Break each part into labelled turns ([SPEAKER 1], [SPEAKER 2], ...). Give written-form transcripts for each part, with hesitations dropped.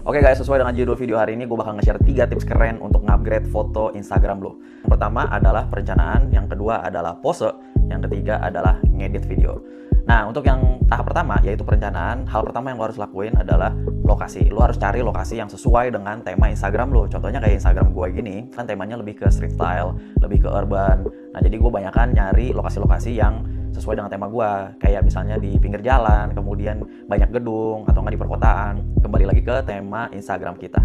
[SPEAKER 1] Oke guys, sesuai dengan judul video hari ini, gue bakal nge-share 3 tips keren untuk ngupgrade foto Instagram lo. Yang pertama adalah perencanaan, yang kedua adalah pose, yang ketiga adalah ngedit video. Nah, untuk yang tahap pertama, yaitu perencanaan, hal pertama yang lo harus lakuin adalah lokasi. Lo harus cari lokasi yang sesuai dengan tema Instagram lo. Contohnya kayak Instagram gue gini, kan temanya lebih ke street style, lebih ke urban. Nah, jadi gue banyakan nyari lokasi-lokasi yang sesuai dengan tema gue, kayak misalnya di pinggir jalan, kemudian banyak gedung, atau nggak di perkotaan. Kembali lagi ke tema Instagram kita.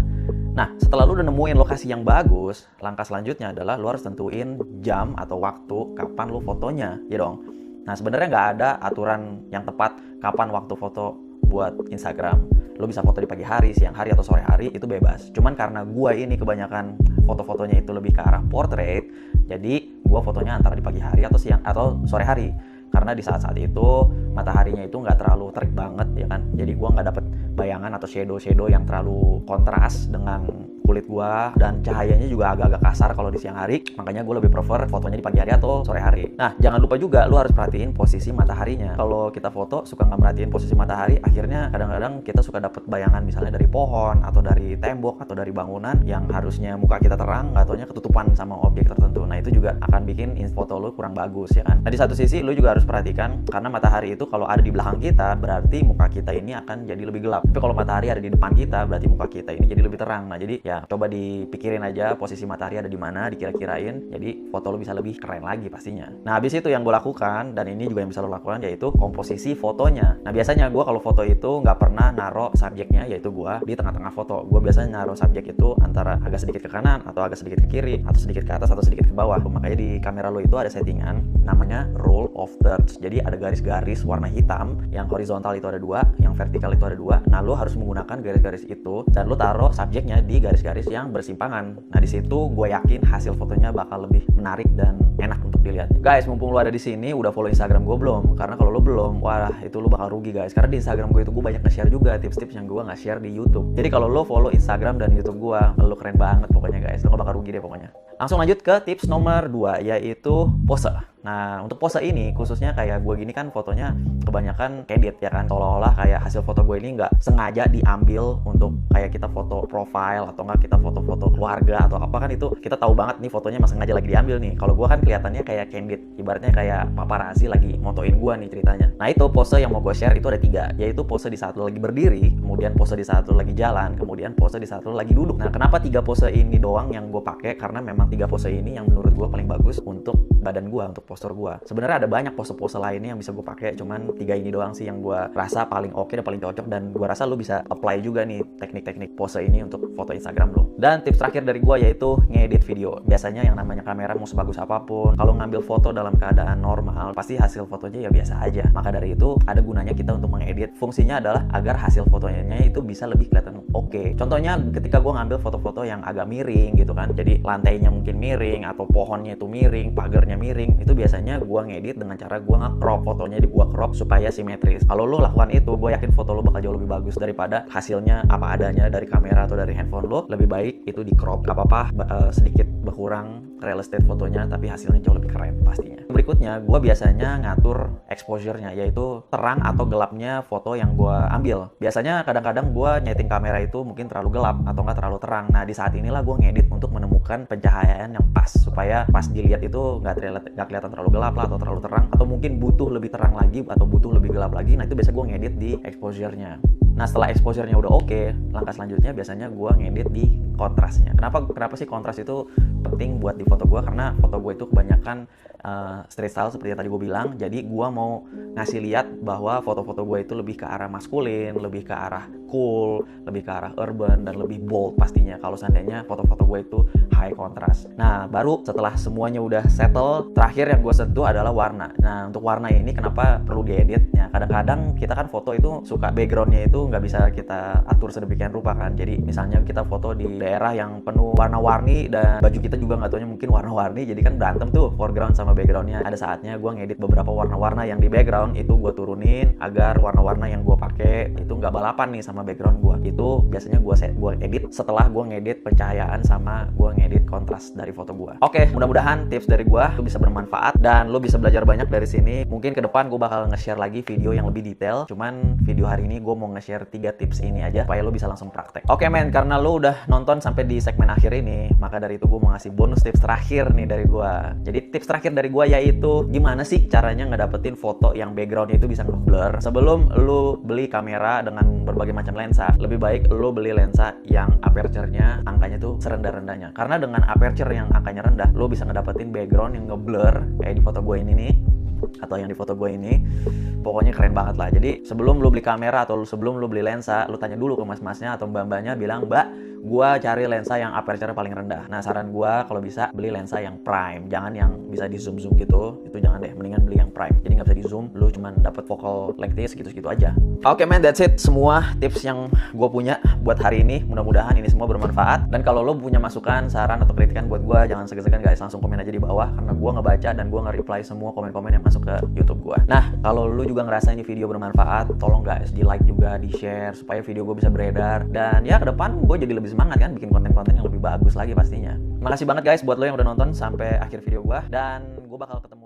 [SPEAKER 1] Nah, setelah lu udah nemuin lokasi yang bagus, langkah selanjutnya adalah lu harus tentuin jam atau waktu kapan lu fotonya, ya dong. Nah, sebenarnya nggak ada aturan yang tepat kapan waktu foto buat Instagram. Lu bisa foto di pagi hari, siang hari, atau sore hari, itu bebas. Cuman karena gua ini kebanyakan foto-fotonya itu lebih ke arah portrait, jadi gua fotonya antara di pagi hari atau siang atau sore hari. Karena di saat-saat itu mataharinya itu nggak terlalu terik banget, ya kan. Jadi gua nggak dapet bayangan atau shadow yang terlalu kontras dengan kulit gua, dan cahayanya juga agak-agak kasar kalau di siang hari. Makanya gue lebih prefer fotonya di pagi hari atau sore hari. Nah, jangan lupa juga lu harus perhatiin posisi mataharinya. Kalau kita foto suka nggak merhatiin posisi matahari, akhirnya kadang-kadang kita suka dapet bayangan misalnya dari pohon atau dari tembok atau dari bangunan yang harusnya muka kita terang, nggak taunya ketutupan sama objek tertentu. Nah, itu juga akan bikin foto lu kurang bagus, ya kan. Nah, di satu sisi lu juga harus perhatikan, karena matahari itu kalau ada di belakang kita berarti muka kita ini akan jadi lebih gelap. Tapi kalau matahari ada di depan kita berarti muka kita ini jadi lebih terang. Nah, jadi ya coba dipikirin aja posisi matahari ada di mana, dikira-kirain, jadi foto lo bisa lebih keren lagi pastinya. Nah, habis itu yang gue lakukan, dan ini juga yang bisa lo lakukan, yaitu komposisi fotonya. Nah, biasanya gue kalau foto itu nggak pernah naro subjeknya, yaitu gue di tengah-tengah foto. Gue biasanya naro subjek itu antara agak sedikit ke kanan, atau agak sedikit ke kiri, atau sedikit ke atas, atau sedikit ke bawah. Makanya di kamera lo itu ada settingan namanya rule of thirds. Jadi ada garis-garis warna hitam, yang horizontal itu ada 2, yang vertikal itu ada 2. Nah, lo harus menggunakan garis-garis itu, dan lo taruh subjeknya di garis-garis yang bersimpangan. Nah, di situ gue yakin hasil fotonya bakal lebih menarik dan enak untuk dilihat. Guys, mumpung lu ada di sini, udah follow Instagram gue belum? Karena kalau lu belum, wah itu lu bakal rugi guys. Karena di Instagram gue itu gue banyak nge-share juga tips-tips yang gue nggak share di YouTube. Jadi kalau lu follow Instagram dan YouTube gue, lu keren banget pokoknya guys. Lu gak bakal rugi deh pokoknya. Langsung lanjut ke tips nomor 2, yaitu pose. Nah, untuk pose ini khususnya kayak gue gini kan fotonya kebanyakan edit, ya kan, seolah-olah kayak hasil foto gue ini nggak sengaja diambil untuk kayak kita foto profile atau nggak kita foto-foto keluarga atau apa, kan itu kita tahu banget nih fotonya emang sengaja lagi diambil nih. Kalau gue kan kelihatannya kayak candid, ibaratnya kayak paparazzi lagi motoin gue nih ceritanya. Nah, itu pose yang mau gue share itu ada 3, yaitu pose di saat lo lagi berdiri, kemudian pose di saat lo lagi jalan, kemudian pose di saat lo lagi duduk. Nah, kenapa 3 pose ini doang yang gue pakai? Karena memang 3 pose ini yang menurut gue paling bagus untuk badan gue, untuk postur gue. Sebenarnya ada banyak pose-pose lainnya yang bisa gue pakai, cuman 3 ini doang sih yang gue rasa paling oke dan paling cocok, dan gue rasa lo bisa apply juga nih teknik-teknik pose ini untuk foto Instagram lo. Dan tips terakhir dari gue yaitu ngedit video. Biasanya yang namanya kamera mau sebagus apapun, kalau ngambil foto dalam keadaan normal pasti hasil fotonya ya biasa aja. Maka dari itu ada gunanya kita untuk mengedit. Fungsinya adalah agar hasil fotonya itu bisa lebih kelihatan oke. Contohnya ketika gue ngambil foto-foto yang agak miring gitu kan, jadi lantainya mungkin miring atau pohonnya itu miring, pagarnya miring, itu biasanya gue ngedit dengan cara gue nge-crop fotonya, di gue crop supaya simetris. Kalau lo lakukan itu, gue yakin foto lo bakal jauh lebih bagus daripada hasilnya apa adanya dari kamera atau dari handphone lo. Lebih baik itu di crop, gak apa-apa sedikit berkurang real estate fotonya, tapi hasilnya jauh lebih keren pastinya. Berikutnya, gue biasanya ngatur exposure-nya, yaitu terang atau gelapnya foto yang gue ambil. Biasanya kadang-kadang gue nyeting kamera itu mungkin terlalu gelap atau nggak terlalu terang. Nah, di saat inilah gue ngedit untuk menemukan pencahayaan yang pas, supaya pas dilihat itu nggak kelihatan terlalu gelap lah atau terlalu terang, atau mungkin butuh lebih terang lagi atau butuh lebih gelap lagi. Nah, itu biasa gue ngedit di exposure-nya. Nah, setelah exposure-nya udah oke, langkah selanjutnya biasanya gue ngedit di kontrasnya. Kenapa sih kontras itu penting buat di foto gue? Karena foto gue itu kebanyakan street style seperti yang tadi gue bilang. Jadi gue mau ngasih lihat bahwa foto-foto gue itu lebih ke arah maskulin, lebih ke arah cool, lebih ke arah urban, dan lebih bold pastinya kalau seandainya foto-foto gue itu high contrast. Nah, baru setelah semuanya udah settle, terakhir yang gue sentuh adalah warna. Nah, untuk warna ini kenapa perlu diedit? Ya, kadang-kadang kita kan foto itu suka backgroundnya itu nggak bisa kita atur sedemikian rupa kan. Jadi misalnya kita foto di daerah yang penuh warna-warni dan baju kita juga nggak taunya mungkin warna-warni, jadi kan berantem tuh foreground sama backgroundnya. Ada saatnya gue ngedit beberapa warna-warna yang di background itu gue turunin agar warna-warna yang gue pakai itu nggak balapan nih sama sama background gue. Itu biasanya gue edit setelah gue ngedit pencahayaan sama gue ngedit kontras dari foto gue. Oke, mudah-mudahan tips dari gue lu bisa bermanfaat dan lu bisa belajar banyak dari sini. Mungkin ke depan gue bakal nge-share lagi video yang lebih detail. Cuman video hari ini gue mau nge-share 3 tips ini aja supaya lu bisa langsung praktek. Oke men, karena lu udah nonton sampai di segmen akhir ini, maka dari itu gue mau ngasih bonus tips terakhir nih dari gue. Jadi tips terakhir dari gue yaitu gimana sih caranya ngedapetin foto yang backgroundnya itu bisa ngeblur. Sebelum lu beli kamera dengan berbagai macam lensa, lebih baik lu beli lensa yang aperture-nya angkanya tuh serendah-rendahnya. Karena dengan aperture yang angkanya rendah, lu bisa ngedapetin background yang ngeblur kayak di foto gue ini nih, atau yang di foto gue ini. Pokoknya keren banget lah. Jadi sebelum lu beli kamera atau sebelum lu beli lensa, lu tanya dulu ke mas-masnya atau mbak-mbaknya, bilang, "Mbak, gua cari lensa yang aperture paling rendah." Nah, saran gua kalau bisa beli lensa yang prime, jangan yang bisa di zoom gitu. Itu jangan deh, mendingan beli yang prime. Jadi nggak bisa di zoom, lu cuman dapet focal length-nya segitu-segitu aja. Oke man, that's it. Semua tips yang gua punya buat hari ini. Mudah-mudahan ini semua bermanfaat. Dan kalau lu punya masukan, saran atau kritikan buat gua, jangan segan-segan guys, langsung komen aja di bawah karena gua ngebaca dan gua nge-reply semua komen-komen yang masuk ke YouTube gua. Nah, kalau lu juga ngerasa ini video bermanfaat, tolong guys di like juga, di share supaya video gue bisa beredar. Dan ya ke depan gue jadi lebih semangat kan bikin konten-konten yang lebih bagus lagi pastinya. Makasih banget guys buat lo yang udah nonton sampai akhir video gue, dan gue bakal ketemu